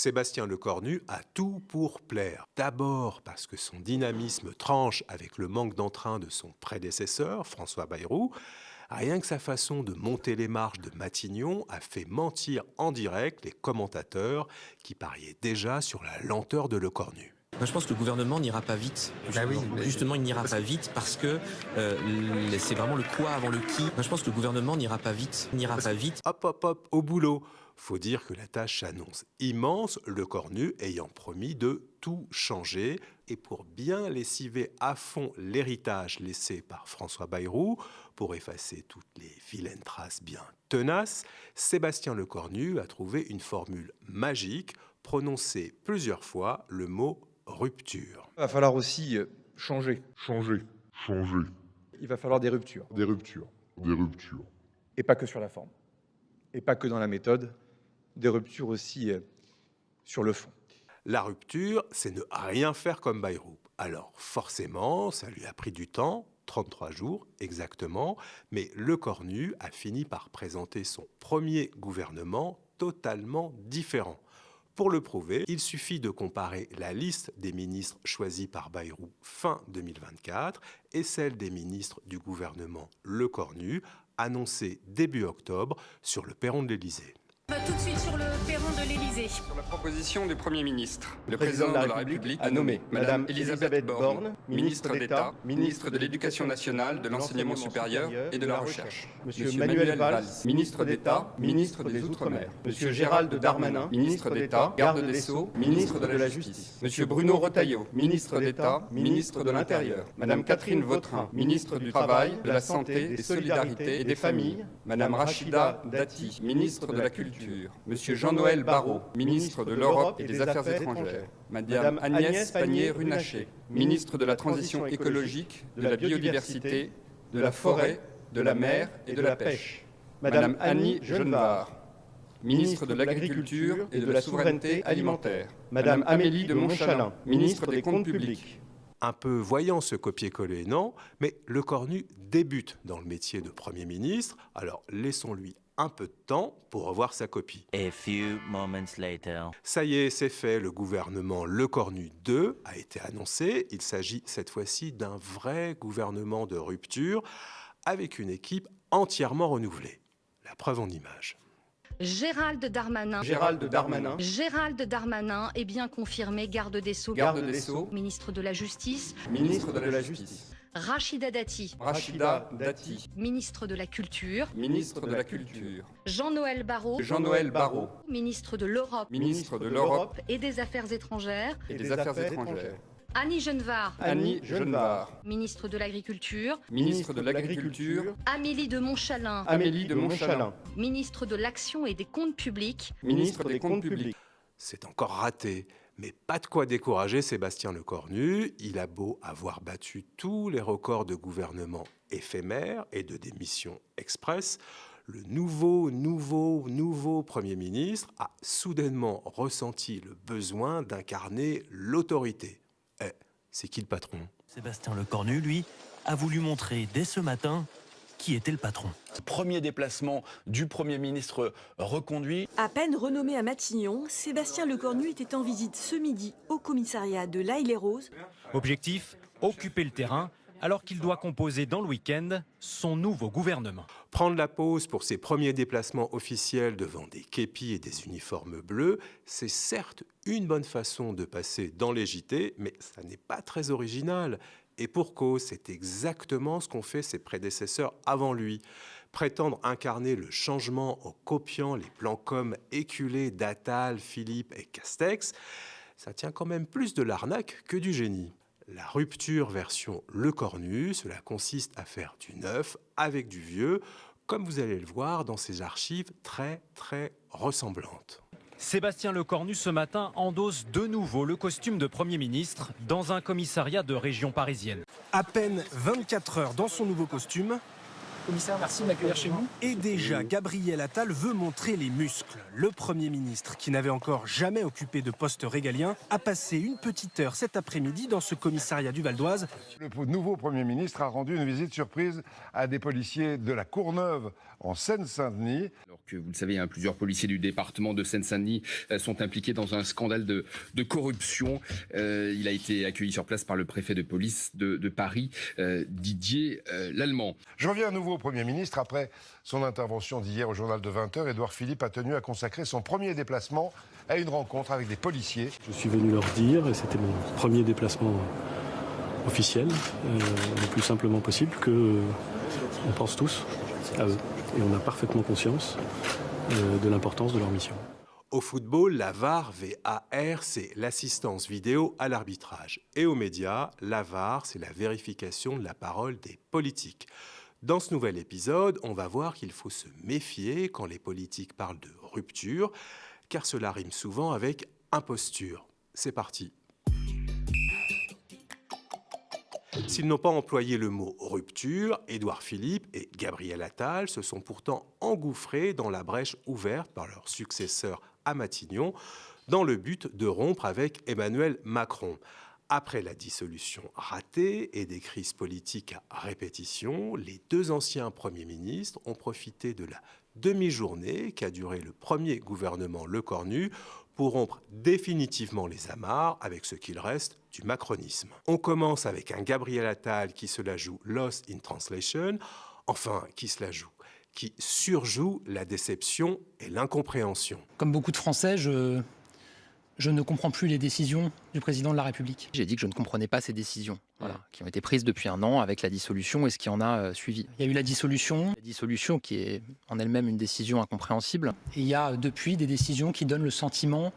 Sébastien Lecornu a tout pour plaire. D'abord parce que son dynamisme tranche avec le manque d'entrain de son prédécesseur, François Bayrou. Rien que sa façon de monter les marches de Matignon a fait mentir en direct les commentateurs qui pariaient déjà sur la lenteur de Lecornu. Moi, je pense que le gouvernement n'ira pas vite. Justement, il n'ira pas vite parce que c'est vraiment le quoi avant le qui. Moi, je pense que le gouvernement n'ira pas vite. Hop, au boulot. Faut dire que la tâche s'annonce immense, Lecornu ayant promis de tout changer. Et pour bien lessiver à fond l'héritage laissé par François Bayrou, pour effacer toutes les vilaines traces bien tenaces, Sébastien Lecornu a trouvé une formule magique, prononcée plusieurs fois le mot rupture. Il va falloir aussi changer. Changer. Il va falloir des ruptures. Des ruptures. Et pas que sur la forme. Et pas que dans la méthode. Des ruptures aussi sur le fond. La rupture, c'est ne rien faire comme Bayrou. Alors forcément, ça lui a pris du temps, 33 jours exactement, mais Lecornu a fini par présenter son premier gouvernement totalement différent. Pour le prouver, il suffit de comparer la liste des ministres choisis par Bayrou fin 2024 et celle des ministres du gouvernement Lecornu, annoncée début octobre sur le perron de l'Élysée. On va tout de suite sur le perron de l'Élysée. Sur la proposition du Premier ministre, Le président de la République a nommé Madame Elisabeth Borne, ministre d'État, ministre de l'Éducation nationale, de l'Enseignement supérieur et de la Recherche. Monsieur Manuel Valls, ministre d'État, ministre des Outre-mer. Monsieur Gérald Darmanin, Ministre d'État, garde des Sceaux, ministre de la Justice. Monsieur Bruno Retailleau, ministre d'État, ministre de l'Intérieur. Madame Catherine Vautrin, ministre du Travail, de la Santé, des Solidarités et des Familles. Madame Rachida Dati, ministre de la Culture. Monsieur Jean-Noël Barrot, ministre de l'Europe et des Affaires étrangères. Madame Agnès Pannier-Runacher, ministre de la Transition écologique, de la biodiversité, de la forêt, de la mer et de la pêche. Madame Annie Genevard, ministre de l'Agriculture et de la Souveraineté alimentaire. Madame Amélie de Montchalin, ministre des Comptes publics. Un peu voyant ce copier-coller, non, mais Lecornu débute dans le métier de Premier ministre, alors laissons-lui un peu de temps pour revoir sa copie. A few moments later. Ça y est, c'est fait, le gouvernement Lecornu 2 a été annoncé. Il s'agit cette fois-ci d'un vrai gouvernement de rupture avec une équipe entièrement renouvelée. La preuve en images. Gérald Darmanin est bien confirmé garde des Sceaux, ministre de la Justice. Rachida Dati, ministre de la Culture. Jean-Noël Barrot, ministre de l'Europe et des Affaires étrangères. Annie Genevard, ministre de l'Agriculture. Amélie de Montchalin, ministre de l'Action et des Comptes publics. C'est encore raté, mais pas de quoi décourager Sébastien Lecornu. Il a beau avoir battu tous les records de gouvernement éphémère et de démission express, le nouveau Premier ministre a soudainement ressenti le besoin d'incarner l'autorité. C'est qui le patron ? Sébastien Lecornu, lui, a voulu montrer dès ce matin qui était le patron. Premier déplacement du Premier ministre reconduit. À peine renommé à Matignon, Sébastien Lecornu était en visite ce midi au commissariat de l'Haye-les-Roses. Objectif, occuper le terrain alors qu'il doit composer dans le week-end son nouveau gouvernement. Prendre la pause pour ses premiers déplacements officiels devant des képis et des uniformes bleus, c'est certes une bonne façon de passer dans les JT, mais ça n'est pas très original. Et pour cause, c'est exactement ce qu'ont fait ses prédécesseurs avant lui. Prétendre incarner le changement en copiant les plans com éculés d'Attal, Philippe et Castex, ça tient quand même plus de l'arnaque que du génie. La rupture version Lecornu, cela consiste à faire du neuf avec du vieux, comme vous allez le voir dans ces archives très ressemblantes. Sébastien Lecornu ce matin endosse de nouveau le costume de Premier ministre dans un commissariat de région parisienne. À peine 24 heures dans son nouveau costume, Commissaire, merci de m'accueillir chez vous. Et déjà, Gabriel Attal veut montrer les muscles. Le Premier ministre, qui n'avait encore jamais occupé de poste régalien, a passé une petite heure cet après-midi dans ce commissariat du Val d'Oise. Le nouveau Premier ministre a rendu une visite surprise à des policiers de la Courneuve en Seine-Saint-Denis. Alors que vous le savez, plusieurs policiers du département de Seine-Saint-Denis sont impliqués dans un scandale de corruption. Il a été accueilli sur place par le préfet de police de Paris, Didier Lallemand. Je reviens à nouveau au Premier ministre. Après son intervention d'hier au journal de 20h, Édouard Philippe a tenu à consacrer son premier déplacement à une rencontre avec des policiers. Je suis venu leur dire, et c'était mon premier déplacement officiel, le plus simplement possible, qu'on pense tous à eux. Et on a parfaitement conscience de l'importance de leur mission. Au football, la VAR, VAR, c'est l'assistance vidéo à l'arbitrage. Et aux médias, la VAR, c'est la vérification de la parole des politiques. Dans ce nouvel épisode, on va voir qu'il faut se méfier quand les politiques parlent de rupture, car cela rime souvent avec imposture. C'est parti. S'ils n'ont pas employé le mot rupture, Édouard Philippe et Gabriel Attal se sont pourtant engouffrés dans la brèche ouverte par leur successeur à Matignon, dans le but de rompre avec Emmanuel Macron. Après la dissolution ratée et des crises politiques à répétition, les deux anciens premiers ministres ont profité de la demi-journée qu'a duré le premier gouvernement Lecornu pour rompre définitivement les amarres avec ce qu'il reste du macronisme. On commence avec un Gabriel Attal qui se la joue Lost in Translation, enfin qui se la joue, qui surjoue la déception et l'incompréhension. Comme beaucoup de Français, je ne comprends plus les décisions du président de la République. J'ai dit que je ne comprenais pas ces décisions qui ont été prises depuis un an avec la dissolution et ce qui en a suivi. Il y a eu la dissolution. La dissolution qui est en elle-même une décision incompréhensible. Et il y a depuis des décisions qui donnent le sentiment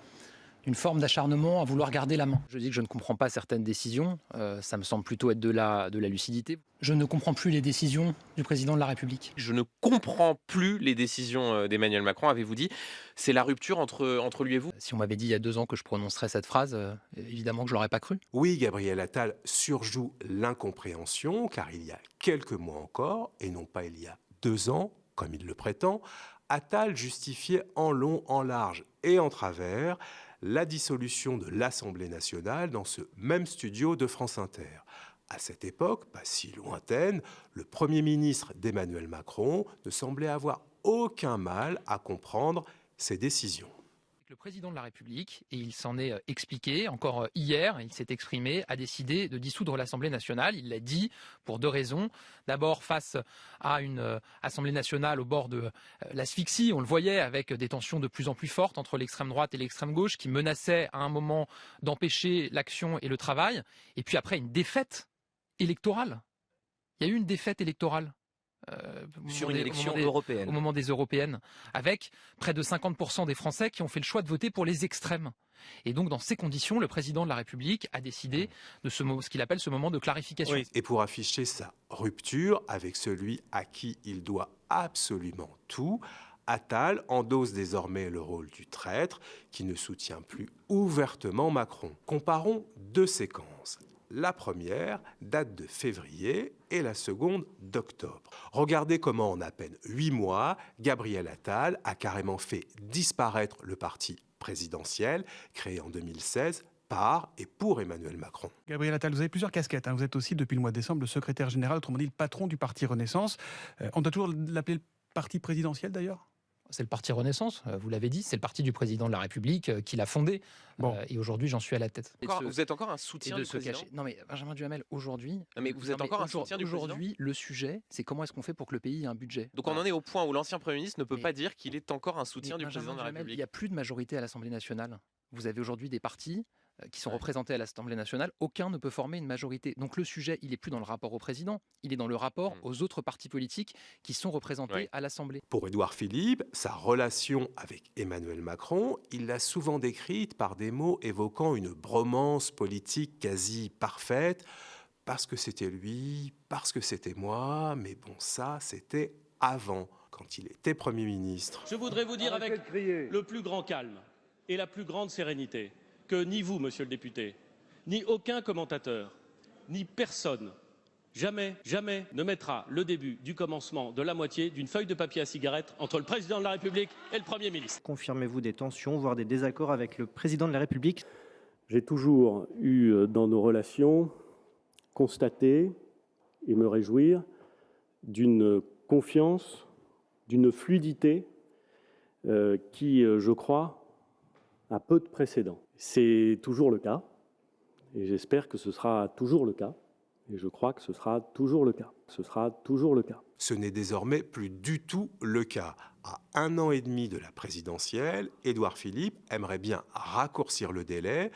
d'une forme d'acharnement à vouloir garder la main. Je dis que je ne comprends pas certaines décisions, ça me semble plutôt être de la lucidité. Je ne comprends plus les décisions du président de la République. Je ne comprends plus les décisions d'Emmanuel Macron, avez-vous dit. C'est la rupture entre lui et vous. Si on m'avait dit il y a 2 ans que je prononcerais cette phrase, évidemment que je ne l'aurais pas cru. Oui, Gabriel Attal surjoue l'incompréhension, car il y a quelques mois encore, et non pas il y a 2 ans, comme il le prétend, Attal justifiait en long, en large et en travers la dissolution de l'Assemblée nationale dans ce même studio de France Inter. À cette époque, pas si lointaine, le Premier ministre d'Emmanuel Macron ne semblait avoir aucun mal à comprendre ces décisions. Le président de la République, et il s'en est expliqué, encore hier, il s'est exprimé, a décidé de dissoudre l'Assemblée nationale. Il l'a dit pour 2 raisons. D'abord, face à une Assemblée nationale au bord de l'asphyxie, on le voyait avec des tensions de plus en plus fortes entre l'extrême droite et l'extrême gauche qui menaçaient à un moment d'empêcher l'action et le travail. Et puis après, une défaite électorale. Il y a eu une défaite électorale. Sur une élection européenne. Au moment des européennes, avec près de 50% des Français qui ont fait le choix de voter pour les extrêmes. Et donc, dans ces conditions, le président de la République a décidé de ce qu'il appelle ce moment de clarification. Oui. Et pour afficher sa rupture avec celui à qui il doit absolument tout, Attal endosse désormais le rôle du traître qui ne soutient plus ouvertement Macron. Comparons 2 séquences. La première date de février et la seconde d'octobre. Regardez comment en à peine 8 mois, Gabriel Attal a carrément fait disparaître le parti présidentiel créé en 2016 par et pour Emmanuel Macron. Gabriel Attal, vous avez plusieurs casquettes. Vous êtes aussi, depuis le mois de décembre, le secrétaire général, autrement dit le patron du parti Renaissance. On doit toujours l'appeler le parti présidentiel d'ailleurs ? C'est le parti Renaissance, vous l'avez dit, c'est le parti du président de la République qui l'a fondé. Et aujourd'hui, j'en suis à la tête. Vous êtes encore un soutien du président ? Non mais Benjamin Duhamel, aujourd'hui... mais vous êtes encore un soutien du président ? Aujourd'hui, le sujet, c'est comment est-ce qu'on fait pour que le pays ait un budget. Donc on en est au point où l'ancien Premier ministre ne peut pas dire qu'il est encore un soutien du président de la République. Il n'y a plus de majorité à l'Assemblée nationale. Vous avez aujourd'hui des partis qui sont représentés à l'Assemblée nationale, aucun ne peut former une majorité. Donc le sujet, il n'est plus dans le rapport au président, il est dans le rapport aux autres partis politiques qui sont représentés à l'Assemblée. Pour Édouard Philippe, sa relation avec Emmanuel Macron, il l'a souvent décrite par des mots évoquant une bromance politique quasi parfaite, parce que c'était lui, parce que c'était moi, mais bon, ça, c'était avant, quand il était Premier ministre. Je voudrais vous dire avec le plus grand calme et la plus grande sérénité que ni vous, monsieur le député, ni aucun commentateur, ni personne jamais ne mettra le début du commencement de la moitié d'une feuille de papier à cigarette entre le président de la République et le Premier ministre. Confirmez-vous des tensions, voire des désaccords avec le président de la République? J'ai toujours eu dans nos relations constaté et me réjouir d'une confiance, d'une fluidité qui, je crois, a peu de précédent. C'est toujours le cas et j'espère que ce sera toujours le cas. Et je crois que ce sera toujours le cas. Ce sera toujours le cas. Ce n'est désormais plus du tout le cas. À 1 an et demi de la présidentielle, Édouard Philippe aimerait bien raccourcir le délai.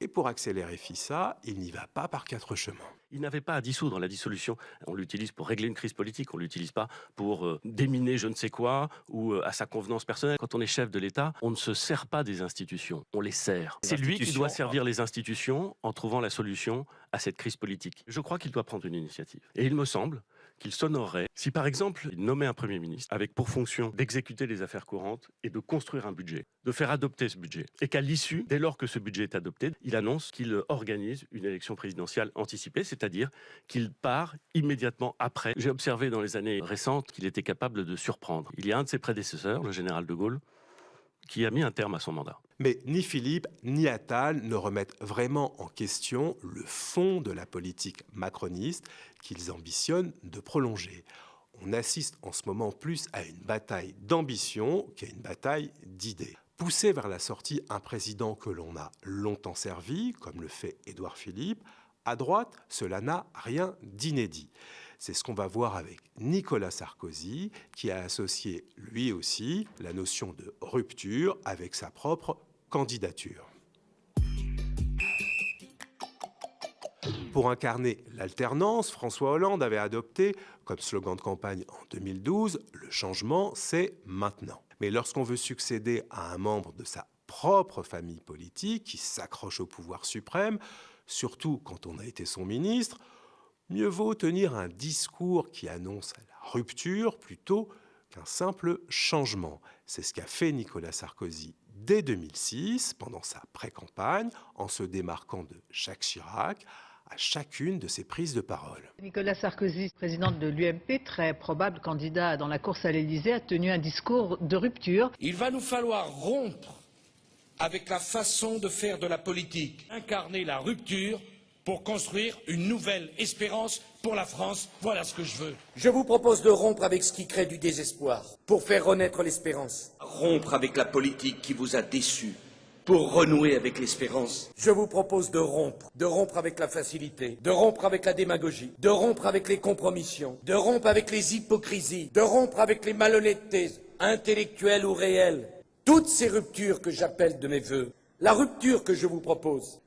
Et pour accélérer FISA, il n'y va pas par 4 chemins. Il n'avait pas à dissoudre. La dissolution, on l'utilise pour régler une crise politique, on ne l'utilise pas pour déminer je ne sais quoi ou à sa convenance personnelle. Quand on est chef de l'État, on ne se sert pas des institutions, on les sert. C'est lui qui doit servir les institutions en trouvant la solution à cette crise politique. Je crois qu'il doit prendre une initiative. Et il me semble qu'il s'honorerait si, par exemple, il nommait un Premier ministre avec pour fonction d'exécuter les affaires courantes et de construire un budget, de faire adopter ce budget. Et qu'à l'issue, dès lors que ce budget est adopté, il annonce qu'il organise une élection présidentielle anticipée, c'est-à-dire qu'il part immédiatement après. J'ai observé dans les années récentes qu'il était capable de surprendre. Il y a un de ses prédécesseurs, le général de Gaulle, qui a mis un terme à son mandat. Mais ni Philippe ni Attal ne remettent vraiment en question le fond de la politique macroniste qu'ils ambitionnent de prolonger. On assiste en ce moment plus à une bataille d'ambition qu'à une bataille d'idées. Poussé vers la sortie un président que l'on a longtemps servi, comme le fait Édouard Philippe, à droite, cela n'a rien d'inédit. C'est ce qu'on va voir avec Nicolas Sarkozy, qui a associé lui aussi la notion de rupture avec sa propre candidature. Pour incarner l'alternance, François Hollande avait adopté, comme slogan de campagne en 2012, « Le changement, c'est maintenant ». Mais lorsqu'on veut succéder à un membre de sa propre famille politique qui s'accroche au pouvoir suprême, surtout quand on a été son ministre, mieux vaut tenir un discours qui annonce la rupture plutôt qu'un simple changement. C'est ce qu'a fait Nicolas Sarkozy dès 2006, pendant sa pré-campagne, en se démarquant de Jacques Chirac à chacune de ses prises de parole. Nicolas Sarkozy, président de l'UMP, très probable candidat dans la course à l'Élysée, a tenu un discours de rupture. Il va nous falloir rompre avec la façon de faire de la politique, incarner la rupture pour construire une nouvelle espérance pour la France. Voilà ce que je veux. Je vous propose de rompre avec ce qui crée du désespoir pour faire renaître l'espérance. Rompre avec la politique qui vous a déçu pour renouer avec l'espérance. Je vous propose de rompre avec la facilité, de rompre avec la démagogie, de rompre avec les compromissions, de rompre avec les hypocrisies, de rompre avec les malhonnêtetés intellectuelles ou réelles. Toutes ces ruptures que j'appelle de mes vœux. La rupture que je vous propose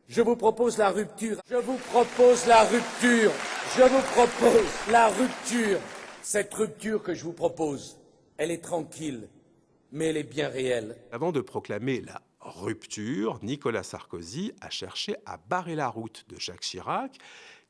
la rupture, je vous propose la rupture, je vous propose la rupture. Cette rupture que je vous propose, elle est tranquille, mais elle est bien réelle. Avant de proclamer la rupture, Nicolas Sarkozy a cherché à barrer la route de Jacques Chirac,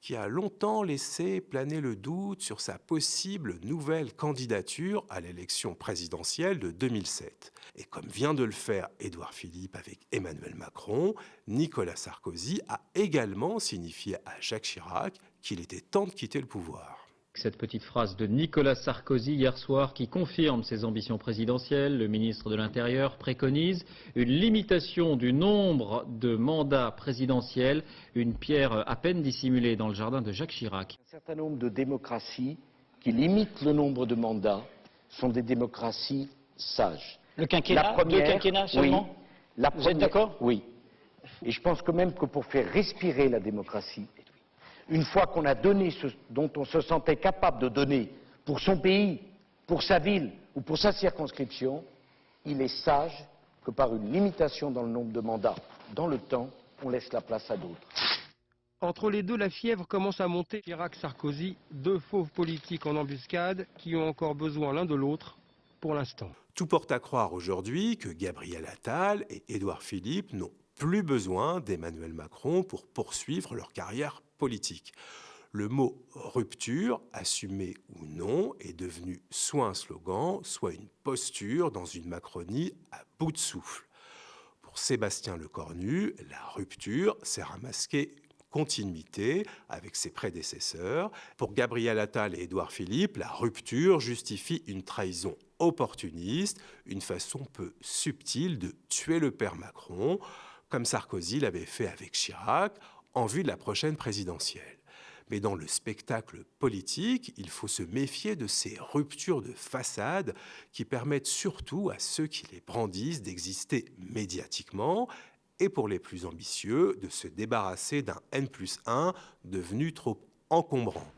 qui a longtemps laissé planer le doute sur sa possible nouvelle candidature à l'élection présidentielle de 2007. Et comme vient de le faire Édouard Philippe avec Emmanuel Macron, Nicolas Sarkozy a également signifié à Jacques Chirac qu'il était temps de quitter le pouvoir. Cette petite phrase de Nicolas Sarkozy hier soir qui confirme ses ambitions présidentielles. Le ministre de l'Intérieur préconise une limitation du nombre de mandats présidentiels, une pierre à peine dissimulée dans le jardin de Jacques Chirac. Un certain nombre de démocraties qui limitent le nombre de mandats sont des démocraties sages. Le quinquennat, deux quinquennats seulement ? Oui, vous êtes d'accord ? Oui. Et je pense que même que pour faire respirer la démocratie, une fois qu'on a donné ce dont on se sentait capable de donner pour son pays, pour sa ville ou pour sa circonscription, il est sage que par une limitation dans le nombre de mandats dans le temps, on laisse la place à d'autres. Entre les deux, la fièvre commence à monter. Chirac-Sarkozy, deux fauves politiques en embuscade qui ont encore besoin l'un de l'autre pour l'instant. Tout porte à croire aujourd'hui que Gabriel Attal et Édouard Philippe n'ont plus besoin d'Emmanuel Macron pour poursuivre leur carrière politique. Le mot « rupture », assumé ou non, est devenu soit un slogan, soit une posture dans une Macronie à bout de souffle. Pour Sébastien Lecornu, la rupture sert à masquer une continuité avec ses prédécesseurs. Pour Gabriel Attal et Édouard Philippe, la rupture justifie une trahison opportuniste, une façon peu subtile de tuer le père Macron, comme Sarkozy l'avait fait avec Chirac, en vue de la prochaine présidentielle. Mais dans le spectacle politique, il faut se méfier de ces ruptures de façade qui permettent surtout à ceux qui les brandissent d'exister médiatiquement et pour les plus ambitieux, de se débarrasser d'un N+1 devenu trop encombrant.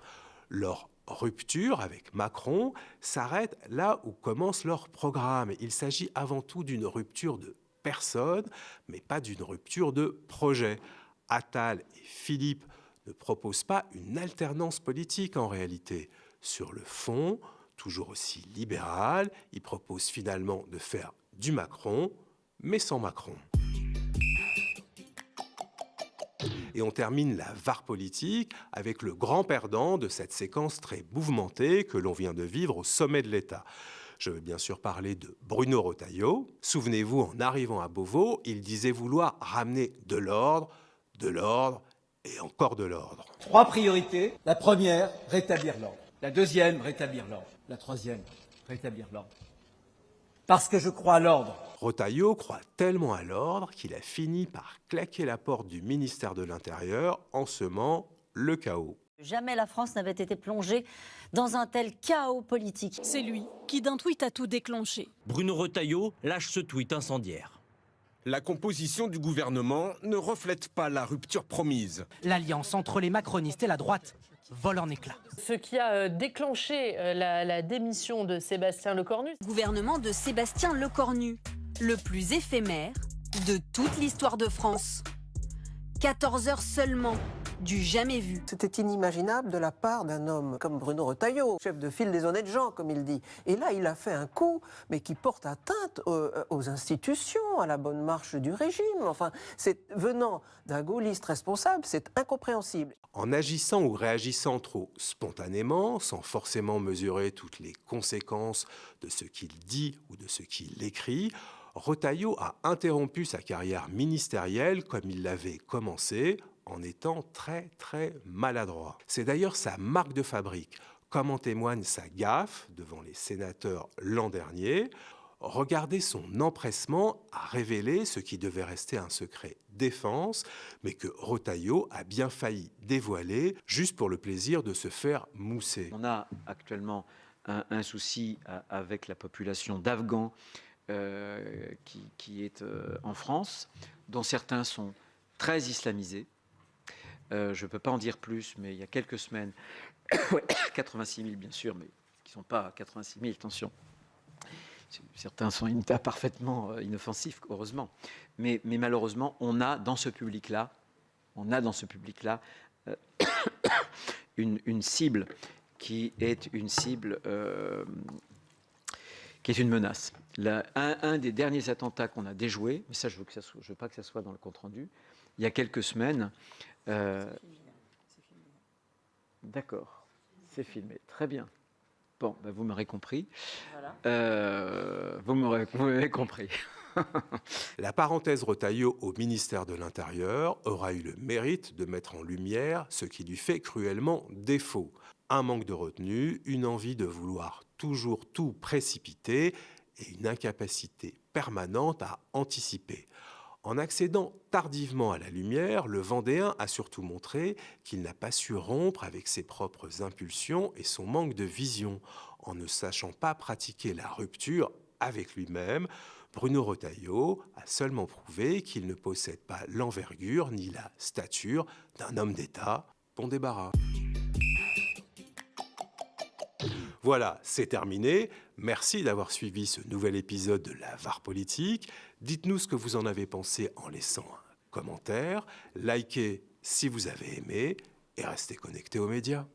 Leur rupture avec Macron s'arrête là où commence leur programme. Il s'agit avant tout d'une rupture de personne, mais pas d'une rupture de projet. Attal et Philippe ne proposent pas une alternance politique en réalité. Sur le fond, toujours aussi libéral, ils proposent finalement de faire du Macron, mais sans Macron. Et on termine la VAR politique avec le grand perdant de cette séquence très mouvementée que l'on vient de vivre au sommet de l'État. Je veux bien sûr parler de Bruno Retailleau. Souvenez-vous, en arrivant à Beauvau, il disait vouloir ramener de l'ordre et encore de l'ordre. 3 priorités. La première, rétablir l'ordre. La deuxième, rétablir l'ordre. La troisième, rétablir l'ordre. Parce que je crois à l'ordre. Retailleau croit tellement à l'ordre qu'il a fini par claquer la porte du ministère de l'Intérieur en semant le chaos. Jamais la France n'avait été plongée dans un tel chaos politique. C'est lui qui d'un tweet a tout déclenché. Bruno Retailleau lâche ce tweet incendiaire. La composition du gouvernement ne reflète pas la rupture promise. L'alliance entre les macronistes et la droite vole en éclats. Ce qui a déclenché la démission de Sébastien Lecornu. Gouvernement de Sébastien Lecornu, le plus éphémère de toute l'histoire de France. 14 heures seulement, du jamais vu. C'était inimaginable de la part d'un homme comme Bruno Retailleau, chef de file des honnêtes gens, comme il dit. Et là, il a fait un coup, mais qui porte atteinte aux institutions, à la bonne marche du régime. Enfin, venant d'un gaulliste responsable, c'est incompréhensible. En agissant ou réagissant trop spontanément, sans forcément mesurer toutes les conséquences de ce qu'il dit ou de ce qu'il écrit, Retailleau a interrompu sa carrière ministérielle comme il l'avait commencé, en étant très maladroit. C'est d'ailleurs sa marque de fabrique, comme en témoigne sa gaffe devant les sénateurs l'an dernier. Regardez son empressement à révéler ce qui devait rester un secret défense, mais que Retailleau a bien failli dévoiler juste pour le plaisir de se faire mousser. On a actuellement un souci avec la population d'Afghans qui est en France, dont certains sont très islamisés. Je ne peux pas en dire plus, mais il y a quelques semaines, 86 000 bien sûr, mais qui ne sont pas 86 000, attention. Certains sont parfaitement inoffensifs, heureusement. Mais malheureusement, on a dans ce public-là une cible qui est une cible qui est une menace. Un des derniers attentats qu'on a déjoué, mais ça je veux pas que ça soit dans le compte-rendu, il y a quelques semaines. D'accord, c'est filmé, très bien. Bon, ben vous m'aurez compris. Voilà. Vous m'avez compris. La parenthèse Retailleau au ministère de l'Intérieur aura eu le mérite de mettre en lumière ce qui lui fait cruellement défaut. Un manque de retenue, une envie de vouloir toujours tout précipiter et une incapacité permanente à anticiper. En accédant tardivement à la lumière, le Vendéen a surtout montré qu'il n'a pas su rompre avec ses propres impulsions et son manque de vision. En ne sachant pas pratiquer la rupture avec lui-même, Bruno Retailleau a seulement prouvé qu'il ne possède pas l'envergure ni la stature d'un homme d'État. Bon débarras. Voilà, c'est terminé. Merci d'avoir suivi ce nouvel épisode de la VAR politique. Dites-nous ce que vous en avez pensé en laissant un commentaire. Likez si vous avez aimé et restez connectés aux médias.